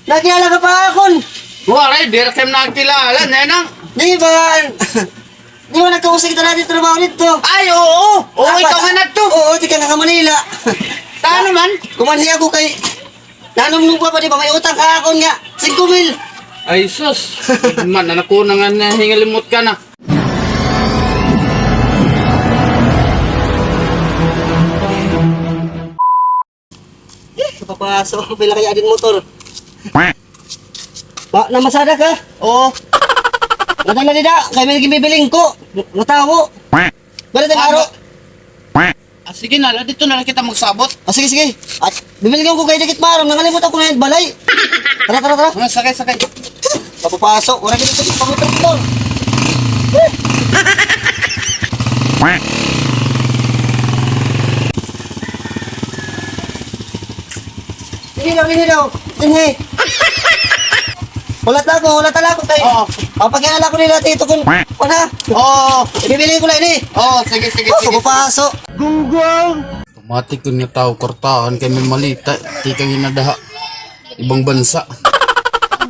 Nakilala ka pa akon. Wala, di rin kayo nakilala, nenang. Di ba? Di ba nagkausap kita natin trabaho nito? Ay, oo. Oo, ikaw nga na to. Oo, di ka nga Manila. Taano man? Kumanhi ako kay... Nanumnong pa di ba? May utang ka akon nga. 5,000. Ay, sus. Man, anak ko na nga hingalimot ka na. Papasok, pila kaya din motor. Ba, namasada ka? Oo. Madala nila, kaya may gibibiling ko. Natawo. Bala tayong araw. Sige na, dito na lang kita magsabot. Sige, sige. At bibiling ko kay Dikit Marong, nangalimutan ko na yung balay. Tara, tara, tara. Sakay, sakay. Papapasok, wala dito sa pangutang-utang. Hindi daw. Hindi. Wala tala ko tayo. Oo. Papagkilala ko nila tito kung wala. Oo. Ibibili ko lang ini. Oo, sige, sige, Oh, sige. papasok. Automatic ko niya tao, kortahan kami malita. Di kang hinadaha. Ibang bansa.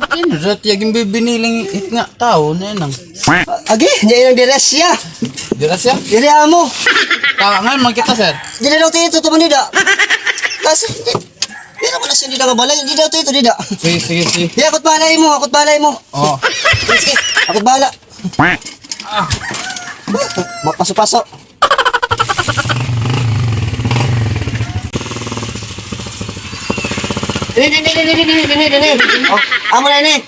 Ano dati yung bibiniling nga tao na yan ang. Agi, diyan ang diresya. Dira siya? Dili amo. Tawa nga man kita, sir. Dili daw tito to manida. Kasi di naman na siya hindi na mabalay. Di daw tito, di da. Sige, sige, sige. Di, akot balay mo. Oo. Sige, akot bala. Mapaso-paso. Dini. Oh, amo na ini.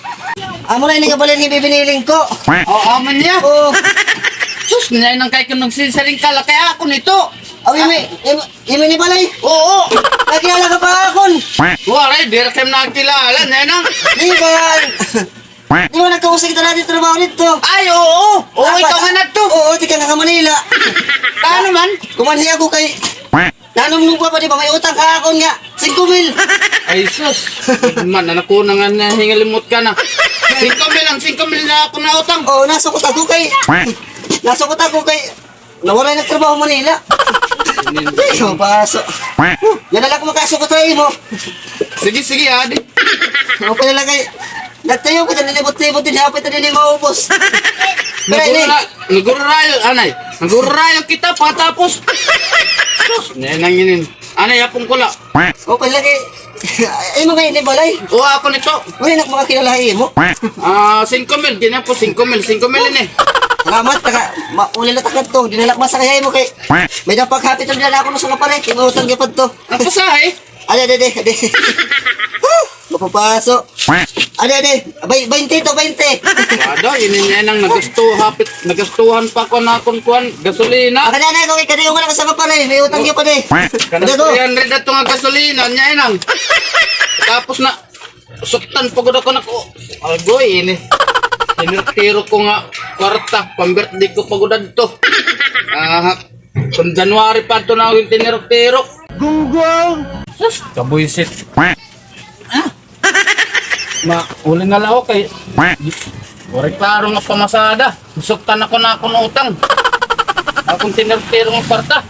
Amo na ini kabalin yung bibiniling ko. Oo, aman niya. Oh, Sus, ngayon nang kay kunong sinsaring kala, kaya ako nito. aw imi ni balay. Oo. Nakilala ka pa akon. Wala, di rin kayo nakilala, nenang. Di ba? Di ba nagkausap kita natin trabaho nito? Ay, oo. Oo, ikaw nga na to. Oo, di ka nga Manila. Taano man? Kumanhi ako kay... Nanumnong pa di ba? May utang ka akon nga. 5,000. Ay, sus. Man, anak ko na nga hingalimot ka na. 5,000 na ako na utang. Oo, nasukot ako kay... Nawala yung nagtrabaho Manila. So, pasok. Yan na lang kung makasukot tayo mo. Sige, sige, adi. Ako pa lang kay... Nagtayo ko, nilibot-libot din, hapit na din maubos. Pero ini, Nagururayo, anay. Nagururayo kita pagkatapos. Sus, nenang yun. Anay, apong kula. ako pa lang kay... Ay mo ngayon, balay. Oo, ako nito. Uy, makakilalahin mo. 5,000. Ganyan po, 5,000. 5,000 yun eh. Salamat, uli na takad to. Dinalakmas sa kaya mo kay... May napaghapit na din ako sa pare. Inuutang gipad to. Ang pasahe. Ade. Mapapasok. Ade. 20 to, 20. Wado, yun yun ang nagastuhan pa ko na kuan gasolina. Ako na ko kay kaniyo nga sa pare. May utang gipad eh. Kana Ade to. 300 ato nga gasolina niya inang. Tapos na suktan pagod ako nako. Agoy ini. Tinitiro ko nga kwarta, pang-birthday ko pagod adto. Kung January pa ito na ako yung tinirok-tirok. Gunggong! Sus, kabuisit. Uli na lang ako kay... Wari klaro nga pamasada. Suktan ako na akong utang. Akong tinirok-tirok ng kwarta.